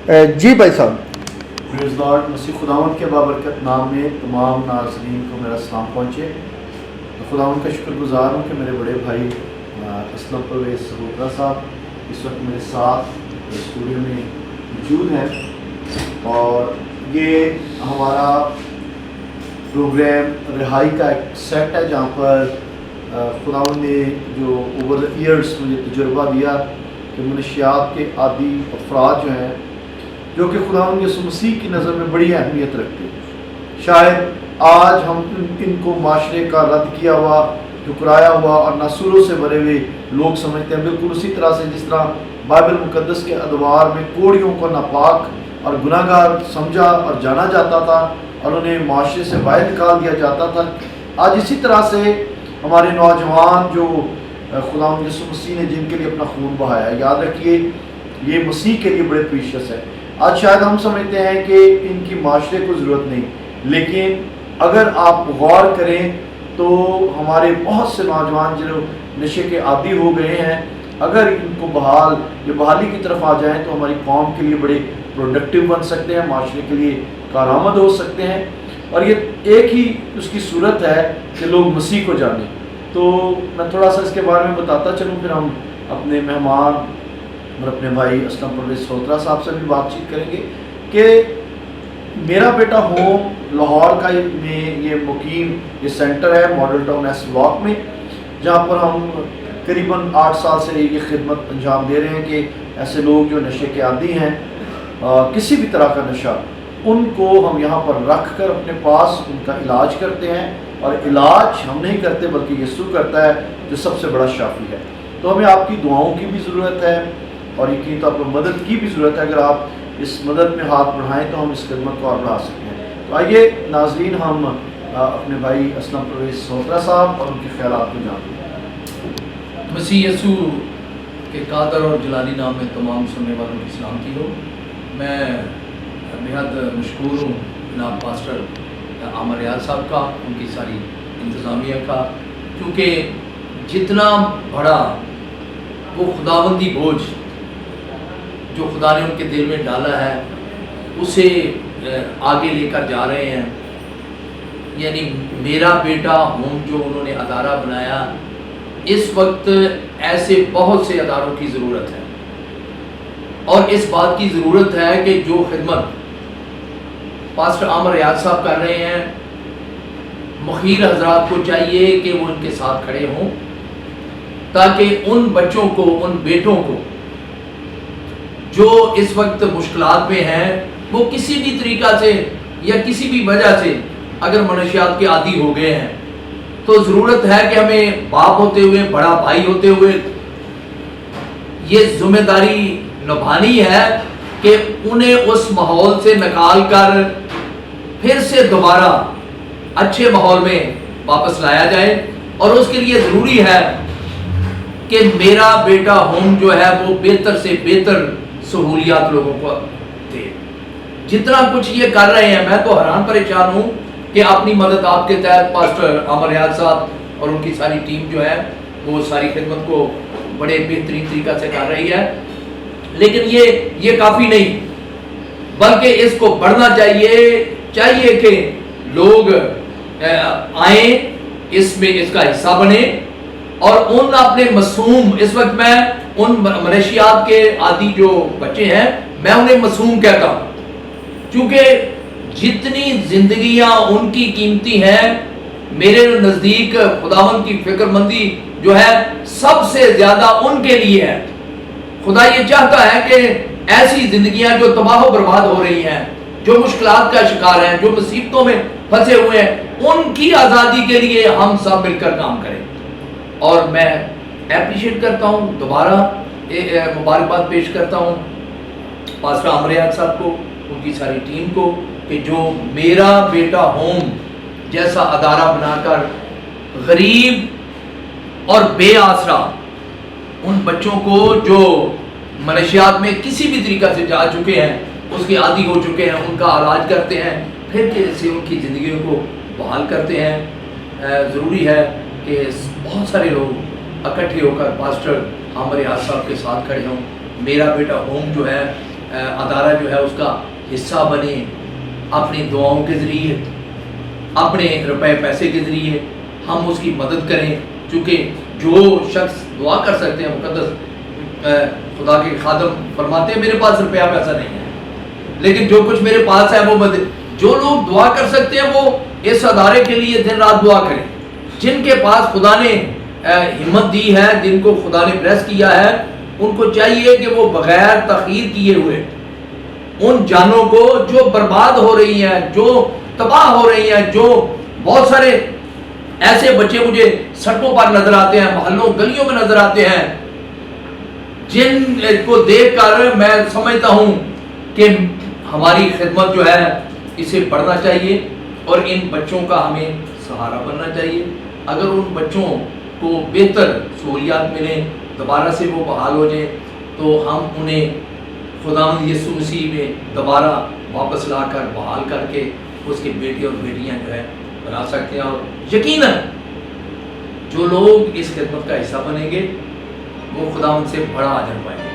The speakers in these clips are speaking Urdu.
جی بھائی صاحب. پریز لارڈ. مسیح خداوند کے بابرکت نام میں تمام ناظرین کو میرا سلام پہنچے. خداوند کا شکر گزار ہوں کہ میرے بڑے بھائی اسلم پرویز سہوترا صاحب اس وقت میرے ساتھ اسٹوڈیو میں موجود ہیں، اور یہ ہمارا پروگرام رہائی کا ایک سیٹ ہے جہاں پر خداوند نے جو اوور دا ایئرس مجھے تجربہ دیا کہ منشیات کے عادی افراد جو ہیں، جو کہ خداوند یسوع مسیح کی نظر میں بڑی اہمیت رکھتے ہیں، شاید آج ہم ان کو معاشرے کا رد کیا ہوا، ٹھکرایا ہوا اور ناسوروں سے بھرے ہوئے لوگ سمجھتے ہیں، بالکل اسی طرح سے جس طرح بائبل مقدس کے ادوار میں کوڑیوں کو ناپاک اور گناہ گار سمجھا اور جانا جاتا تھا اور انہیں معاشرے سے باہر نکال دیا جاتا تھا. آج اسی طرح سے ہمارے نوجوان جو خداوند یسوع مسیح نے جن کے لیے اپنا خون بہایا ہے، یاد رکھیے یہ مسیح کے لیے بڑے پریشیس ہے. آج شاید ہم سمجھتے ہیں کہ ان کی معاشرے کو ضرورت نہیں، لیکن اگر آپ غور کریں تو ہمارے بہت سے نوجوان جو نشے کے عادی ہو گئے ہیں، اگر ان کو بحالی کی طرف آ جائیں تو ہماری قوم کے لیے بڑے پروڈکٹیو بن سکتے ہیں، معاشرے کے لیے کارآمد ہو سکتے ہیں. اور یہ ایک ہی اس کی صورت ہے کہ لوگ مسیح کو جانیں. تو میں تھوڑا سا اس کے بارے میں بتاتا چلوں، پھر ہم اپنے مہمان اور اپنے بھائی اسلم پرویز سہوترا صاحب سے بھی بات چیت کریں گے کہ میرا بیٹا ہوم لاہور کا میں یہ مقیم یہ سینٹر ہے ماڈل ٹاؤن ایس بلاک میں، جہاں پر ہم قریباً 8 سال سے یہ خدمت انجام دے رہے ہیں کہ ایسے لوگ جو نشے کے عادی ہیں، کسی بھی طرح کا نشہ، ان کو ہم یہاں پر رکھ کر اپنے پاس ان کا علاج کرتے ہیں. اور علاج ہم نہیں کرتے بلکہ یسوع کرتا ہے جو سب سے بڑا شافی ہے. تو ہمیں آپ کی دعاؤں کی بھی ضرورت ہے اور یقینی طور پر مدد کی بھی ضرورت ہے. اگر آپ اس مدد میں ہاتھ بڑھائیں تو ہم اس خدمت کو اور بڑھا سکتے ہیں. تو آئیے ناظرین ہم اپنے بھائی اسلم پرویز سہوترا صاحب اور ان کے خیالات کو جانتے ہیں. مسیح یسوع کے قادر اور جلالی نام میں تمام سننے والوں کی سلامتی ہو. میں بہت مشکور ہوں جناب پاسٹر عامر ریاض صاحب کا، ان کی ساری انتظامیہ کا، کیونکہ جتنا بڑا وہ خداوندی بوجھ جو خدا نے ان کے دل میں ڈالا ہے اسے آگے لے کر جا رہے ہیں. یعنی میرا بیٹا ہوم جو انہوں نے ادارہ بنایا، اس وقت ایسے بہت سے اداروں کی ضرورت ہے، اور اس بات کی ضرورت ہے کہ جو خدمت پاسٹر عامر ریاض صاحب کر رہے ہیں، مخیر حضرات کو چاہیے کہ وہ ان کے ساتھ کھڑے ہوں تاکہ ان بچوں کو، ان بیٹوں کو جو اس وقت مشکلات میں ہیں، وہ کسی بھی طریقہ سے یا کسی بھی وجہ سے اگر منشیات کے عادی ہو گئے ہیں تو ضرورت ہے کہ ہمیں باپ ہوتے ہوئے، بڑا بھائی ہوتے ہوئے یہ ذمہ داری نبھانی ہے کہ انہیں اس ماحول سے نکال کر پھر سے دوبارہ اچھے ماحول میں واپس لایا جائے. اور اس کے لیے ضروری ہے کہ میرا بیٹا ہوم جو ہے وہ بہتر سے بہتر سہولیات لوگوں کو دے. جتنا کچھ یہ کر رہے ہیں، میں تو حیران پریشان ہوں کہ اپنی مدد آپ کے تحت پاسٹر عامر ریاض صاحب اور ان کی ساری ٹیم جو ہے وہ ساری خدمت کو بڑے بہترین طریقہ سے کر رہی ہے. لیکن یہ کافی نہیں، بلکہ اس کو بڑھنا چاہیے کہ لوگ آئیں، اس میں اس کا حصہ بنیں اور ان اپنے معصوم، اس وقت میں ان منشیات کے عادی جو بچے ہیں میں انہیں معصوم کہتا ہوں، کیونکہ جتنی زندگیاں ان کی قیمتی ہیں، میرے نزدیک خداوند کی فکر مندی جو ہے سب سے زیادہ ان کے لیے ہے. خدا یہ چاہتا ہے کہ ایسی زندگیاں جو تباہ و برباد ہو رہی ہیں، جو مشکلات کا شکار ہیں، جو مصیبتوں میں پھنسے ہوئے ہیں، ان کی آزادی کے لیے ہم سب مل کر کام کریں. اور میں اپریشیٹ کرتا ہوں، دوبارہ مبارکباد پیش کرتا ہوں پاسٹر عامر ریاض صاحب کو، ان کی ساری ٹیم کو، کہ جو میرا بیٹا ہوم جیسا ادارہ بنا کر غریب اور بے آسرا ان بچوں کو جو منشیات میں کسی بھی طریقہ سے جا چکے ہیں، اس کے عادی ہو چکے ہیں، ان کا علاج کرتے ہیں، پھر کیسے ان کی زندگیوں کو بحال کرتے ہیں. ضروری ہے کہ بہت سارے لوگ اکٹھے ہو کر پاسٹر عامر ریاض صاحب کے ساتھ کھڑے ہوں. میرا بیٹا ہوم جو ہے ادارہ جو ہے اس کا حصہ بنے، اپنی دعاؤں کے ذریعے، اپنے روپے پیسے کے ذریعے ہم اس کی مدد کریں، چونکہ جو شخص دعا کر سکتے ہیں، مقدس خدا کے خادم فرماتے ہیں میرے پاس روپیہ پیسہ نہیں ہے لیکن جو کچھ میرے پاس ہے وہ مدد، جو لوگ دعا کر سکتے ہیں وہ اس ادارے کے لیے دن رات دعا کریں، جن کے پاس خدا نے ہمت دی ہے، جن کو خدا نے بلیس کیا ہے، ان کو چاہیے کہ وہ بغیر تاخیر کیے ہوئے ان جانوں کو جو برباد ہو رہی ہیں، جو تباہ ہو رہی ہیں، جو بہت سارے ایسے بچے مجھے سڑکوں پر نظر آتے ہیں، محلوں گلیوں میں نظر آتے ہیں، جن کو دیکھ کر میں سمجھتا ہوں کہ ہماری خدمت جو ہے اسے پڑھنا چاہیے اور ان بچوں کا ہمیں سہارا بننا چاہیے۔ اگر ان بچوں کو بہتر سہولیات ملیں، دوبارہ سے وہ بحال ہو جائیں، تو ہم انہیں خداوند یسوع مسیح میں دوبارہ واپس لا کر بحال کر کے اس کے بیٹے اور بیٹیاں جو ہے بنا سکتے ہیں، اور یقیناً جو لوگ اس خدمت کا حصہ بنیں گے وہ خداوند سے بڑا اجر پائیں گے۔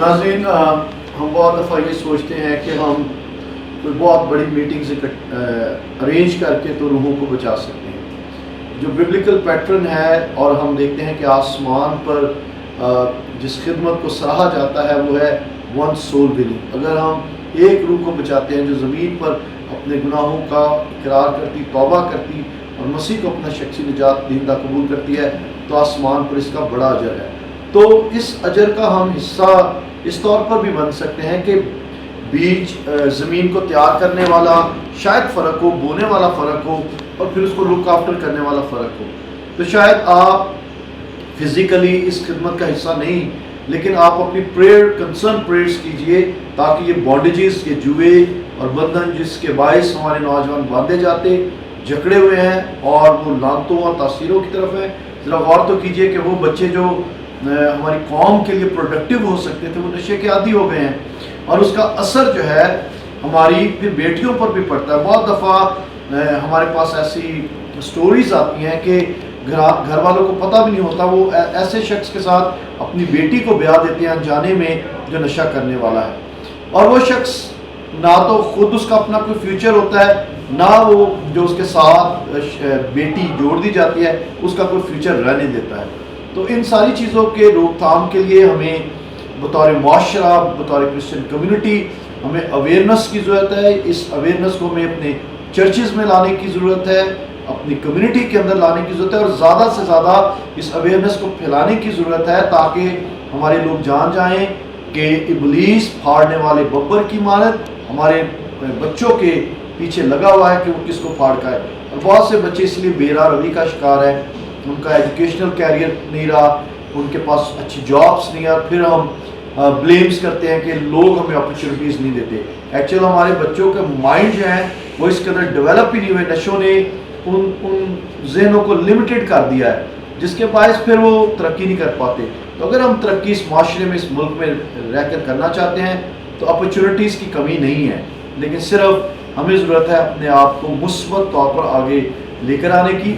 ناظرین، ہم بہت دفعہ یہ سوچتے ہیں کہ ہم کوئی بہت بڑی میٹنگز ارینج کر کے تو روحوں کو بچا سکتے ہیں۔ جو ببلیکل پیٹرن ہے، اور ہم دیکھتے ہیں کہ آسمان پر جس خدمت کو سراہا جاتا ہے وہ ہے ون سول وننگ۔ اگر ہم ایک روح کو بچاتے ہیں جو زمین پر اپنے گناہوں کا اقرار کرتی، توبہ کرتی اور مسیح کو اپنا شخصی نجات دہندہ قبول کرتی ہے، تو آسمان پر اس کا بڑا اجر ہے۔ تو اس اجر کا ہم حصہ اس طور پر بھی بن سکتے ہیں کہ بیج زمین کو تیار کرنے والا شاید فرق ہو، بونے والا فرق ہو، اور پھر اس کو لک آفٹر کرنے والا فرق ہو۔ تو شاید آپ فزیکلی اس خدمت کا حصہ نہیں، لیکن آپ اپنی کنسرن پریئرز کیجئے تاکہ یہ بانڈیجز، یہ جوئے اور بندھن جس کے باعث ہمارے نوجوان باندھے جاتے، جکڑے ہوئے ہیں اور وہ لانتوں اور تاثیروں کی طرف ہیں، ذرا غور تو کیجئے کہ وہ بچے جو ہماری قوم کے لیے پروڈکٹیو ہو سکتے تھے وہ نشے کے عادی ہو گئے ہیں، اور اس کا اثر جو ہے ہماری پھر بیٹیوں پر بھی پڑتا ہے۔ بہت دفعہ ہمارے پاس ایسی سٹوریز آتی ہیں کہ گھر والوں کو پتہ بھی نہیں ہوتا، وہ ایسے شخص کے ساتھ اپنی بیٹی کو بیاہ دیتے ہیں انجانے میں جو نشہ کرنے والا ہے، اور وہ شخص نہ تو خود اس کا اپنا کوئی فیوچر ہوتا ہے، نہ وہ جو اس کے ساتھ بیٹی جوڑ دی جاتی ہے اس کا کوئی فیوچر رہنے دیتا ہے۔ تو ان ساری چیزوں کے روک تھام کے لیے ہمیں بطور معاشرہ، بطور کرسچن کمیونٹی ہمیں اویئرنس کی ضرورت ہے۔ اس اویئرنس کو ہمیں اپنے چرچز میں لانے کی ضرورت ہے، اپنی کمیونٹی کے اندر لانے کی ضرورت ہے، اور زیادہ سے زیادہ اس اویئرنس کو پھیلانے کی ضرورت ہے تاکہ ہمارے لوگ جان جائیں کہ ابلیس پھاڑنے والے ببر کی مانند ہمارے بچوں کے پیچھے لگا ہوا ہے کہ وہ کس کو پھاڑ کھائے۔ اور بہت سے بچے اس لیے بے راہ روی کا شکار ہیں، ان کا ایجوکیشنل کیریئر نہیں رہا، ان کے پاس اچھی جابس نہیں ہے، پھر ہم بلیمز کرتے ہیں کہ لوگ ہمیں اپرچونیٹیز نہیں دیتے۔ ایکچوئل ہمارے بچوں کے مائنڈ جو ہیں وہ اس قدر ڈیولپ ہی نہیں ہوئے، نشوں نے ان ذہنوں کو لمیٹڈ کر دیا ہے، جس کے باعث پھر وہ ترقی نہیں کر پاتے۔ تو اگر ہم ترقی اس معاشرے میں، اس ملک میں رہ کر کرنا چاہتے ہیں تو اپرچونیٹیز کی کمی نہیں ہے، لیکن صرف ہمیں ضرورت ہے اپنے آپ کو مثبت طور پر آگے لے کر آنے کی۔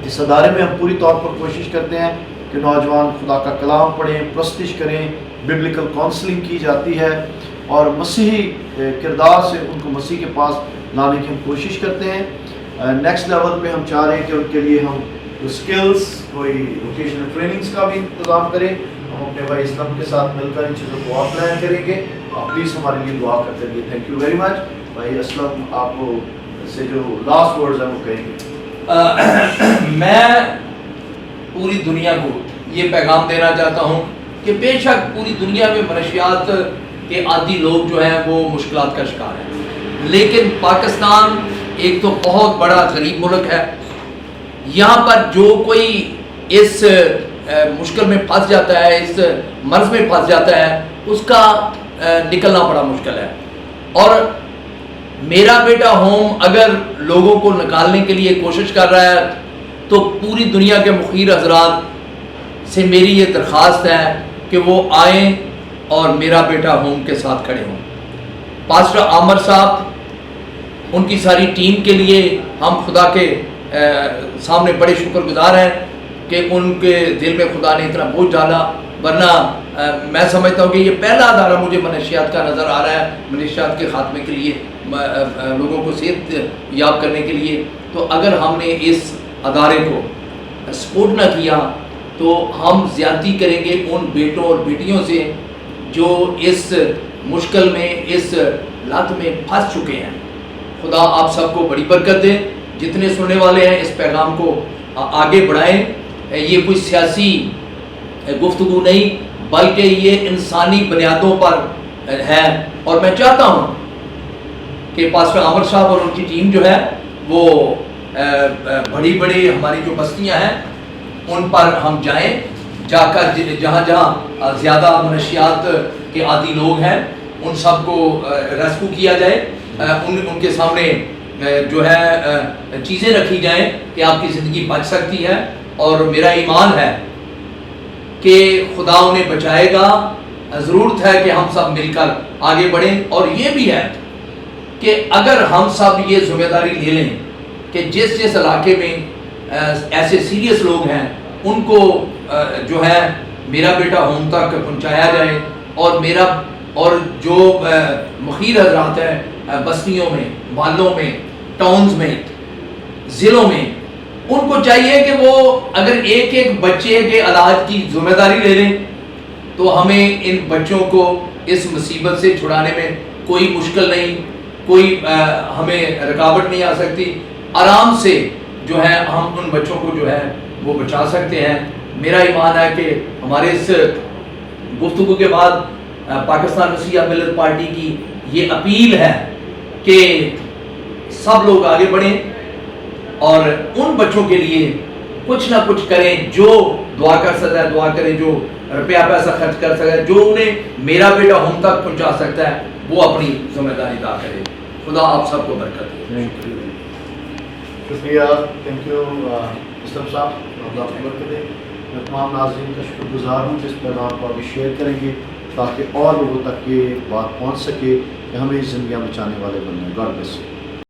اس ادارے میں ہم پوری طور پر کوشش کرتے ہیں کہ نوجوان خدا کا کلام پڑھیں، پرستش کریں، ببلیکل کونسلنگ کی جاتی ہے، اور مسیحی کردار سے ان کو مسیح کے پاس لانے کی ہم کوشش کرتے ہیں۔ نیکسٹ لیول پہ ہم چاہ رہے ہیں کہ ان کے لیے ہم اسکلز، کوئی ووکیشنل ٹریننگز کا بھی انتظام کریں۔ ہم اپنے بھائی اسلم کے ساتھ مل کر ان چیزوں کو اور پلان کریں گے۔ آپ پلیز ہمارے لیے دعا کرتے رہیے۔ Thank you very much. بھائی اسلم آپ سے جو لاسٹ ورڈز ہیں وہ کہیں گے۔ میں پوری دنیا کو یہ پیغام دینا چاہتا ہوں کہ بے شک پوری دنیا میں منشیات کے عادی لوگ جو ہیں وہ مشکلات کا شکار ہیں، لیکن پاکستان ایک تو بہت بڑا غریب ملک ہے۔ یہاں پر جو کوئی اس مشکل میں پھنس جاتا ہے، اس مرض میں پھنس جاتا ہے، اس کا نکلنا بڑا مشکل ہے۔ اور میرا بیٹا ہوم اگر لوگوں کو نکالنے کے لیے کوشش کر رہا ہے تو پوری دنیا کے مخیر حضرات سے میری یہ درخواست ہے کہ وہ آئیں اور میرا بیٹا ہوم کے ساتھ کھڑے ہوں۔ پاسٹر عامر صاحب، ان کی ساری ٹیم کے لیے ہم خدا کے سامنے بڑے شکر گزار ہیں کہ ان کے دل میں خدا نے اتنا بوجھ ڈالا، ورنہ میں سمجھتا ہوں کہ یہ پہلا ادارہ مجھے منشیات کا نظر آ رہا ہے، منشیات کے خاتمے کے لیے، لوگوں کو صحت یاب کرنے کے لیے. تو اگر ہم نے اس ادارے کو سپورٹ نہ کیا تو ہم زیادتی کریں گے ان بیٹوں اور بیٹیوں سے جو اس مشکل میں، اس لت میں پھنس چکے ہیں. خدا آپ سب کو بڑی برکت دے. جتنے سننے والے ہیں اس پیغام کو آگے بڑھائیں. یہ کوئی سیاسی گفتگو نہیں بلکہ یہ انسانی بنیادوں پر ہے، اور میں چاہتا ہوں کہ پاسٹر عامر صاحب اور ان کی ٹیم جو ہے وہ بڑی بڑی ہماری جو بستیاں ہیں ان پر ہم جائیں، جا کر جہاں جہاں زیادہ منشیات کے عادی لوگ ہیں ان سب کو ریسکیو کیا جائے، ان کے سامنے جو ہے چیزیں رکھی جائیں کہ آپ کی زندگی بچ سکتی ہے. اور میرا ایمان ہے کہ خدا انہیں بچائے گا. ضرورت ہے کہ ہم سب مل کر آگے بڑھیں. اور یہ بھی ہے کہ اگر ہم سب یہ ذمہ داری لے لیں کہ جس جس علاقے میں ایسے سیریس لوگ ہیں ان کو جو ہے میرا بیٹا ہوم تک پہنچایا جائے، اور جو مخیر حضرات ہیں بستیوں میں، محلوں میں، ٹاؤنز میں، ضلعوں میں، ان کو چاہیے کہ وہ اگر ایک ایک بچے کے علاج کی ذمہ داری لے لیں تو ہمیں ان بچوں کو اس مصیبت سے چھڑانے میں کوئی مشکل نہیں، کوئی ہمیں رکاوٹ نہیں آ سکتی. آرام سے جو ہے ہم ان بچوں کو جو ہے وہ بچا سکتے ہیں. میرا ایمان ہے کہ ہمارے اس گفتگو کے بعد پاکستان مسیحا ملت پارٹی کی یہ اپیل ہے کہ سب لوگ آگے بڑھیں اور ان بچوں کے لیے کچھ نہ کچھ کریں. جو دعا کر سکتا ہے دعا کریں، جو روپیہ پیسہ خرچ کر سکتا ہے، جو انہیں میرا بیٹا ہوم تک پہنچا سکتا ہے وہ اپنی ذمہ داری ادا کرے. خدا آپ سب کو برکت دے. شکریہ، تھینک یو اسلم صاحب، اللہ آپ کو برکت دے. میں تمام ناظرین کا شکر گزار ہوں کہ اس پیغام کو آگے شیئر کریں گے تاکہ اور لوگوں تک یہ بات پہنچ سکے کہ ہمیں زندگیاں بچانے والے بننا ہے. God bless you.